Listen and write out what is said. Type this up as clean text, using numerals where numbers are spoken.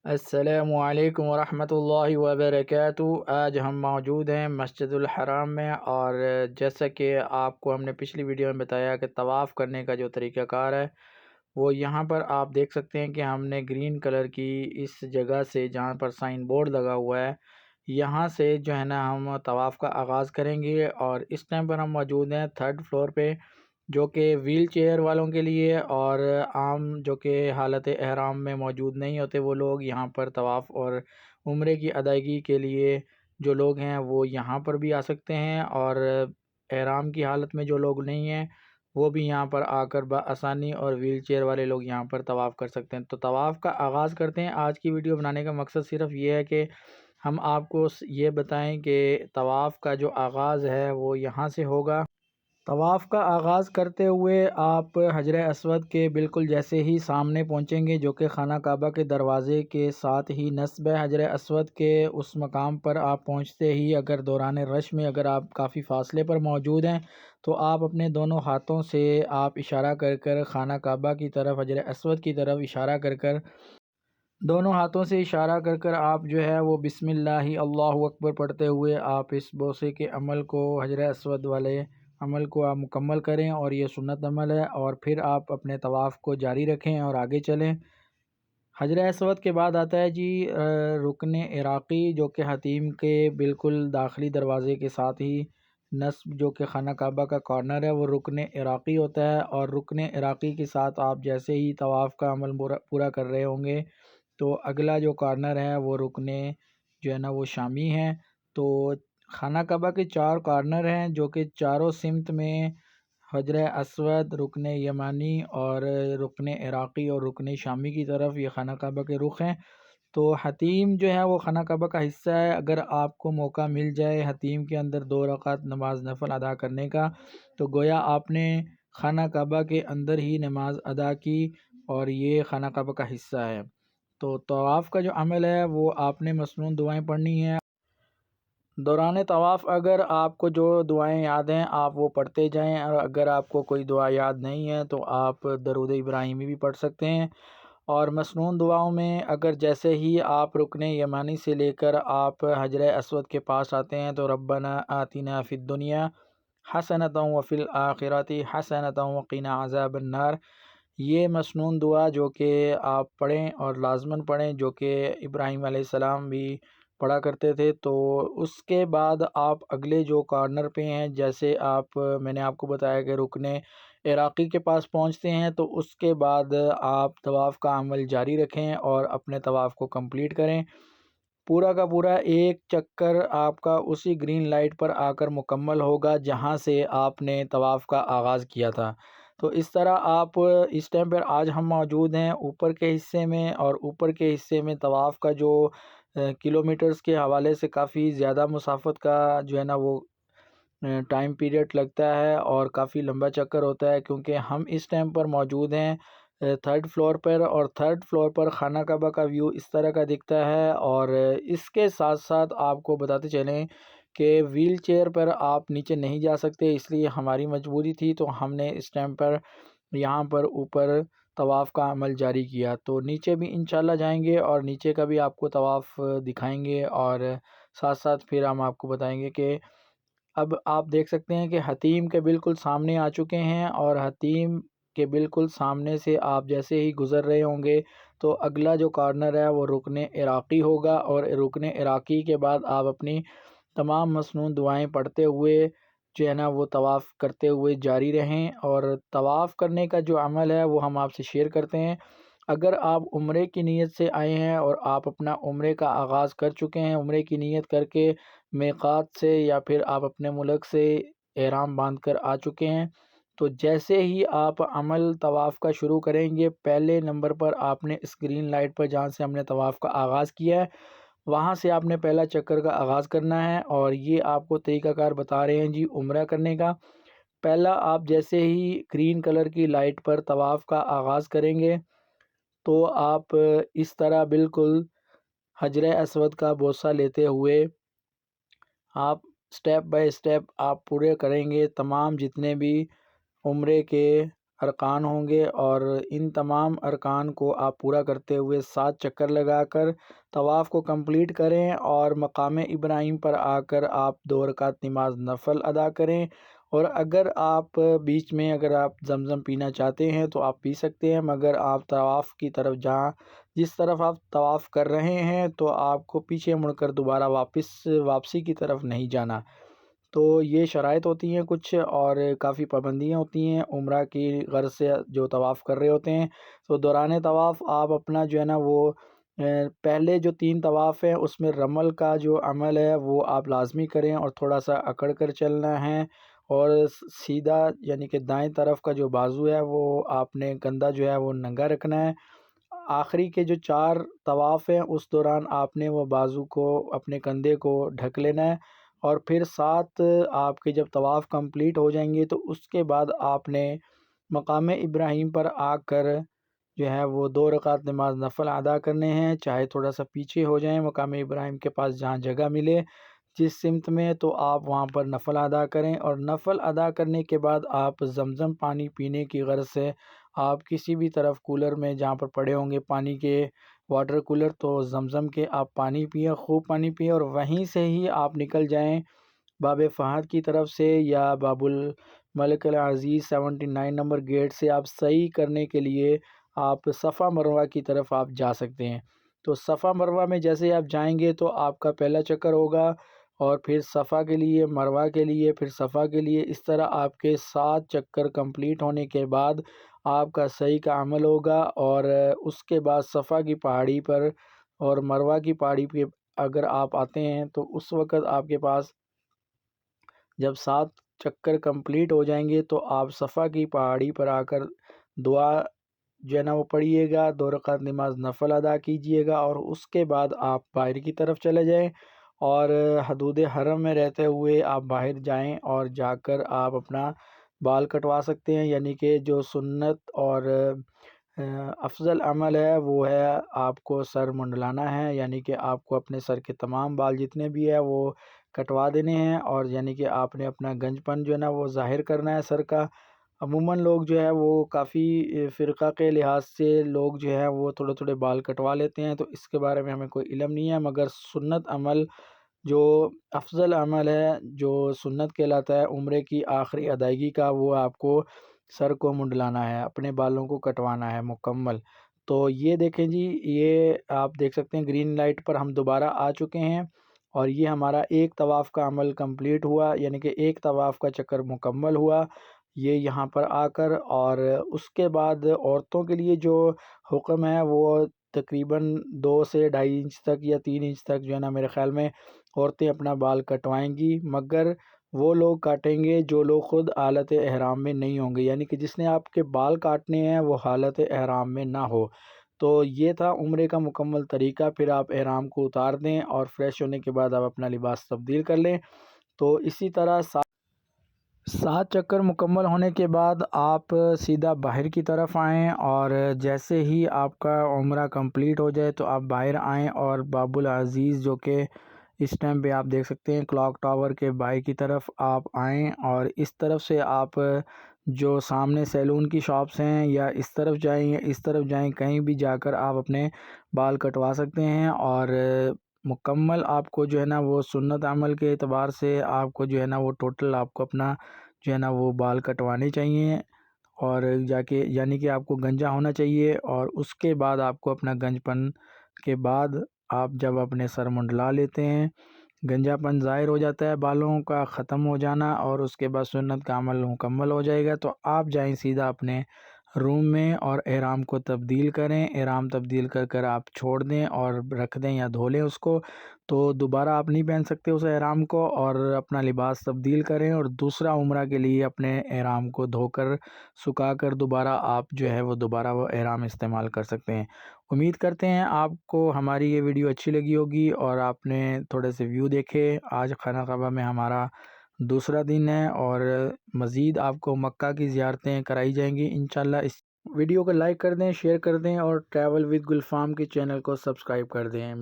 السلام علیکم ورحمۃ اللہ وبرکاتہ۔ آج ہم موجود ہیں مسجد الحرام میں، اور جیسا کہ آپ کو ہم نے پچھلی ویڈیو میں بتایا کہ طواف کرنے کا جو طریقہ کار ہے وہ یہاں پر آپ دیکھ سکتے ہیں کہ ہم نے گرین کلر کی اس جگہ سے، جہاں پر سائن بورڈ لگا ہوا ہے، یہاں سے جو ہے نا ہم طواف کا آغاز کریں گے۔ اور اس ٹائم پر ہم موجود ہیں 3rd فلور پہ، جو کہ ویل چیئر والوں کے لیے، اور عام جو کہ حالت احرام میں موجود نہیں ہوتے وہ لوگ یہاں پر طواف اور عمرے کی ادائیگی کے لیے جو لوگ ہیں وہ یہاں پر بھی آ سکتے ہیں، اور احرام کی حالت میں جو لوگ نہیں ہیں وہ بھی یہاں پر آ کر بآسانی، اور ویل چیئر والے لوگ یہاں پر طواف کر سکتے ہیں۔ تو طواف کا آغاز کرتے ہیں۔ آج کی ویڈیو بنانے کا مقصد صرف یہ ہے کہ ہم آپ کو یہ بتائیں کہ طواف کا جو آغاز ہے وہ یہاں سے ہوگا۔ طواف کا آغاز کرتے ہوئے آپ حجر اسود کے بالکل جیسے ہی سامنے پہنچیں گے، جو کہ خانہ کعبہ کے دروازے کے ساتھ ہی نصب ہے حجر اسود کے، اس مقام پر آپ پہنچتے ہی اگر دوران رش میں اگر آپ کافی فاصلے پر موجود ہیں تو آپ اپنے دونوں ہاتھوں سے آپ اشارہ کر کر خانہ کعبہ کی طرف، حجر اسود کی طرف اشارہ کر کر، دونوں ہاتھوں سے اشارہ کر کر آپ جو ہے وہ بسم اللہ اللہ اکبر پڑھتے ہوئے آپ اس بوسے کے عمل کو، حجر اسود والے عمل کو آپ مکمل کریں، اور یہ سنت عمل ہے۔ اور پھر آپ اپنے طواف کو جاری رکھیں اور آگے چلیں۔ حجر اسود کے بعد آتا ہے جی رکن عراقی، جو کہ حتیم کے بالکل داخلی دروازے کے ساتھ ہی نصب، جو کہ خانہ کعبہ کا کارنر ہے، وہ رکن عراقی ہوتا ہے۔ اور رکن عراقی کے ساتھ آپ جیسے ہی طواف کا عمل پورا کر رہے ہوں گے تو اگلا جو کارنر ہے وہ رکن جو ہے نا وہ شامی ہے۔ تو خانہ کعبہ کے 4 کارنر ہیں، جو کہ چاروں سمت میں حجر اسود، رکن یمانی اور رکن عراقی اور رکن شامی کی طرف یہ خانہ کعبہ کے رخ ہیں۔ تو حتیم جو ہے وہ خانہ کعبہ کا حصہ ہے۔ اگر آپ کو موقع مل جائے حتیم کے اندر 2 رکعت نماز نفل ادا کرنے کا، تو گویا آپ نے خانہ کعبہ کے اندر ہی نماز ادا کی، اور یہ خانہ کعبہ کا حصہ ہے۔ تو طواف کا جو عمل ہے وہ آپ نے مسنون دعائیں پڑھنی ہیں۔ دوران طواف اگر آپ کو جو دعائیں یاد ہیں آپ وہ پڑھتے جائیں، اور اگر آپ کو کوئی دعا یاد نہیں ہے تو آپ درود ابراہیمی بھی پڑھ سکتے ہیں۔ اور مسنون دعاؤں میں اگر جیسے ہی آپ رکن یمانی سے لے کر آپ حجر اسود کے پاس آتے ہیں تو ربنا آتنا فی الدنیا حسنۃ وفی الآخرۃ حسنۃ وقنا عذاب النار، یہ مسنون دعا جو کہ آپ پڑھیں اور لازماً پڑھیں، جو کہ ابراہیم علیہ السلام بھی پڑھا کرتے تھے۔ تو اس کے بعد آپ اگلے جو کارنر پہ ہیں، جیسے میں نے آپ کو بتایا کہ رکن عراقی کے پاس پہنچتے ہیں، تو اس کے بعد آپ طواف کا عمل جاری رکھیں اور اپنے طواف کو کمپلیٹ کریں۔ پورا کا پورا ایک چکر آپ کا اسی گرین لائٹ پر آ کر مکمل ہوگا جہاں سے آپ نے طواف کا آغاز کیا تھا۔ تو اس طرح آپ اس ٹائم پر آج ہم موجود ہیں اوپر کے حصے میں، اور اوپر کے حصے میں طواف کا جو کلومیٹرز کے حوالے سے کافی زیادہ مسافت کا جو ہے نا وہ ٹائم پیریڈ لگتا ہے، اور کافی لمبا چکر ہوتا ہے، کیونکہ ہم اس ٹائم پر موجود ہیں 3rd فلور پر، اور 3rd فلور پر خانہ کعبہ کا ویو اس طرح کا دکھتا ہے۔ اور اس کے ساتھ ساتھ آپ کو بتاتے چلیں کہ ویل چیئر پر آپ نیچے نہیں جا سکتے، اس لیے ہماری مجبوری تھی، تو ہم نے اس ٹائم پر یہاں پر اوپر طواف کا عمل جاری کیا۔ تو نیچے بھی انشاءاللہ جائیں گے اور نیچے کا بھی آپ کو طواف دکھائیں گے، اور ساتھ ساتھ پھر ہم آپ کو بتائیں گے کہ اب آپ دیکھ سکتے ہیں کہ حتیم کے بالکل سامنے آ چکے ہیں، اور حتیم کے بالکل سامنے سے آپ جیسے ہی گزر رہے ہوں گے تو اگلا جو کارنر ہے وہ رکن عراقی ہوگا، اور رکن عراقی کے بعد آپ اپنی تمام مسنون دعائیں پڑھتے ہوئے جو ہے نا وہ طواف کرتے ہوئے جاری رہیں۔ اور طواف کرنے کا جو عمل ہے وہ ہم آپ سے شیئر کرتے ہیں۔ اگر آپ عمرے کی نیت سے آئے ہیں اور آپ اپنا عمرے کا آغاز کر چکے ہیں، عمرے کی نیت کر کے میقات سے یا پھر آپ اپنے ملک سے احرام باندھ کر آ چکے ہیں، تو جیسے ہی آپ عمل طواف کا شروع کریں گے، پہلے نمبر پر آپ نے اسکرین لائٹ پر جہاں سے ہم نے طواف کا آغاز کیا ہے وہاں سے آپ نے پہلا چکر کا آغاز کرنا ہے۔ اور یہ آپ کو طریقہ کار بتا رہے ہیں جی عمرہ کرنے کا۔ پہلا آپ جیسے ہی گرین کلر کی لائٹ پر طواف کا آغاز کریں گے تو آپ اس طرح بالکل حجر اسود کا بوسہ لیتے ہوئے آپ سٹیپ بائی سٹیپ آپ پورے کریں گے تمام جتنے بھی عمرے کے ارکان ہوں گے، اور ان تمام ارکان کو آپ پورا کرتے ہوئے 7 چکر لگا کر طواف کو کمپلیٹ کریں، اور مقام ابراہیم پر آ کر آپ 2 رکعت نماز نفل ادا کریں۔ اور اگر آپ بیچ میں اگر آپ زمزم پینا چاہتے ہیں تو آپ پی سکتے ہیں، مگر آپ طواف کی طرف جس طرف آپ طواف کر رہے ہیں تو آپ کو پیچھے مڑ کر دوبارہ واپسی کی طرف نہیں جانا۔ تو یہ شرائط ہوتی ہیں کچھ، اور کافی پابندیاں ہوتی ہیں عمرہ کی غرض سے جو طواف کر رہے ہوتے ہیں۔ تو دوران طواف آپ اپنا جو ہے نا وہ پہلے جو 3 طواف ہیں اس میں رمل کا جو عمل ہے وہ آپ لازمی کریں، اور تھوڑا سا اکڑ کر چلنا ہے، اور سیدھا یعنی کہ دائیں طرف کا جو بازو ہے وہ آپ نے کندھا جو ہے وہ ننگا رکھنا ہے۔ آخری کے جو 4 طواف ہیں اس دوران آپ نے وہ بازو کو اپنے کندھے کو ڈھک لینا ہے، اور پھر 7 آپ کے جب طواف کمپلیٹ ہو جائیں گے تو اس کے بعد آپ نے مقام ابراہیم پر آ کر جو ہے وہ 2 رکعت نماز نفل ادا کرنے ہیں، چاہے تھوڑا سا پیچھے ہو جائیں مقام ابراہیم کے پاس جہاں جگہ ملے جس سمت میں، تو آپ وہاں پر نفل ادا کریں، اور نفل ادا کرنے کے بعد آپ زمزم پانی پینے کی غرض سے آپ کسی بھی طرف کولر میں جہاں پر پڑے ہوں گے پانی کے واٹر کولر، تو زمزم کے آپ پانی پئیں، خوب پانی پئیں، اور وہیں سے ہی آپ نکل جائیں باب فہد کی طرف سے، یا باب الملک العزیز 79 نمبر گیٹ سے آپ صحیح کرنے کے لیے آپ صفا مروہ کی طرف آپ جا سکتے ہیں۔ تو صفا مروہ میں جیسے آپ جائیں گے تو آپ کا پہلا چکر ہوگا، اور پھر صفا کے لیے، مروہ کے لیے، پھر صفا کے لیے، اس طرح آپ کے 7 چکر کمپلیٹ ہونے کے بعد آپ کا صحیح کا عمل ہوگا، اور اس کے بعد صفا کی پہاڑی پر اور مروہ کی پہاڑی پہ اگر آپ آتے ہیں تو اس وقت آپ کے پاس جب 7 چکر کمپلیٹ ہو جائیں گے تو آپ صفا کی پہاڑی پر آ کر دعا جو ہے نا وہ پڑھیے گا، 2 رکعت نماز نفل ادا کیجیے گا، اور اس کے بعد آپ باہر کی طرف چلے جائیں، اور حدود حرم میں رہتے ہوئے آپ باہر جائیں اور جا کر آپ اپنا بال کٹوا سکتے ہیں، یعنی کہ جو سنت اور افضل عمل ہے وہ ہے آپ کو سر منڈلانا ہے، یعنی کہ آپ کو اپنے سر کے تمام بال جتنے بھی ہیں وہ کٹوا دینے ہیں، اور یعنی کہ آپ نے اپنا گنج پن جو ہے نا وہ ظاہر کرنا ہے سر کا۔ عموماً لوگ جو ہے وہ کافی فرقہ کے لحاظ سے لوگ جو ہے وہ تھوڑے تھوڑے بال کٹوا لیتے ہیں، تو اس کے بارے میں ہمیں کوئی علم نہیں ہے، مگر سنت عمل جو افضل عمل ہے جو سنت کہلاتا ہے عمرے کی آخری ادائیگی کا، وہ آپ کو سر کو منڈلانا ہے، اپنے بالوں کو کٹوانا ہے مکمل۔ تو یہ دیکھیں جی، یہ آپ دیکھ سکتے ہیں گرین لائٹ پر ہم دوبارہ آ چکے ہیں، اور یہ ہمارا ایک طواف کا عمل کمپلیٹ ہوا، یعنی کہ ایک طواف کا چکر مکمل ہوا یہ یہاں پر آ کر۔ اور اس کے بعد عورتوں کے لیے جو حکم ہے وہ تقریباً 2 سے 2.5 انچ تک یا 3 انچ تک جو ہے نا میرے خیال میں عورتیں اپنا بال کٹوائیں گی، مگر وہ لوگ کاٹیں گے جو لوگ خود حالت احرام میں نہیں ہوں گے، یعنی کہ جس نے آپ کے بال کاٹنے ہیں وہ حالت احرام میں نہ ہو۔ تو یہ تھا عمرے کا مکمل طریقہ، پھر آپ احرام کو اتار دیں اور فریش ہونے کے بعد آپ اپنا لباس تبدیل کر لیں۔ تو اسی طرح 7 چکر مکمل ہونے کے بعد آپ سیدھا باہر کی طرف آئیں، اور جیسے ہی آپ کا عمرہ کمپلیٹ ہو جائے تو آپ باہر آئیں، اور باب العزیز جو کہ اس ٹائم پہ آپ دیکھ سکتے ہیں کلاک ٹاور کے بائی کی طرف آپ آئیں، اور اس طرف سے آپ جو سامنے سیلون کی شاپس ہیں یا اس طرف جائیں یا اس طرف جائیں، کہیں بھی جا کر آپ اپنے بال کٹوا سکتے ہیں، اور مکمل آپ کو جو ہے نا وہ سنت عمل کے اعتبار سے آپ کو جو ہے نا وہ ٹوٹل آپ کو اپنا جو ہے نا وہ بال کٹوانے چاہیے، اور جا کے یعنی کہ آپ کو گنجا ہونا چاہیے، اور اس کے بعد آپ کو اپنا گنج پن کے بعد آپ جب اپنے سر منڈلا لیتے ہیں، گنجا پن ظاہر ہو جاتا ہے بالوں کا ختم ہو جانا، اور اس کے بعد سنت کا عمل مکمل ہو جائے گا، تو آپ جائیں سیدھا اپنے روم میں اور احرام کو تبدیل کریں۔ احرام تبدیل کر کر آپ چھوڑ دیں اور رکھ دیں یا دھو لیں اس کو، تو دوبارہ آپ نہیں پہن سکتے اس احرام کو، اور اپنا لباس تبدیل کریں، اور دوسرا عمرہ کے لیے اپنے احرام کو دھو کر سکھا کر دوبارہ آپ جو ہے وہ دوبارہ وہ احرام استعمال کر سکتے ہیں۔ امید کرتے ہیں آپ کو ہماری یہ ویڈیو اچھی لگی ہوگی، اور آپ نے تھوڑے سے ویو دیکھے۔ آج خانہ کعبہ میں ہمارا دوسرا دن ہے، اور مزید آپ کو مکہ کی زیارتیں کرائی جائیں گی انشاءاللہ۔ اس ویڈیو کو لائک کر دیں، شیئر کر دیں، اور ٹریول ود گلفام کے چینل کو سبسکرائب کر دیں۔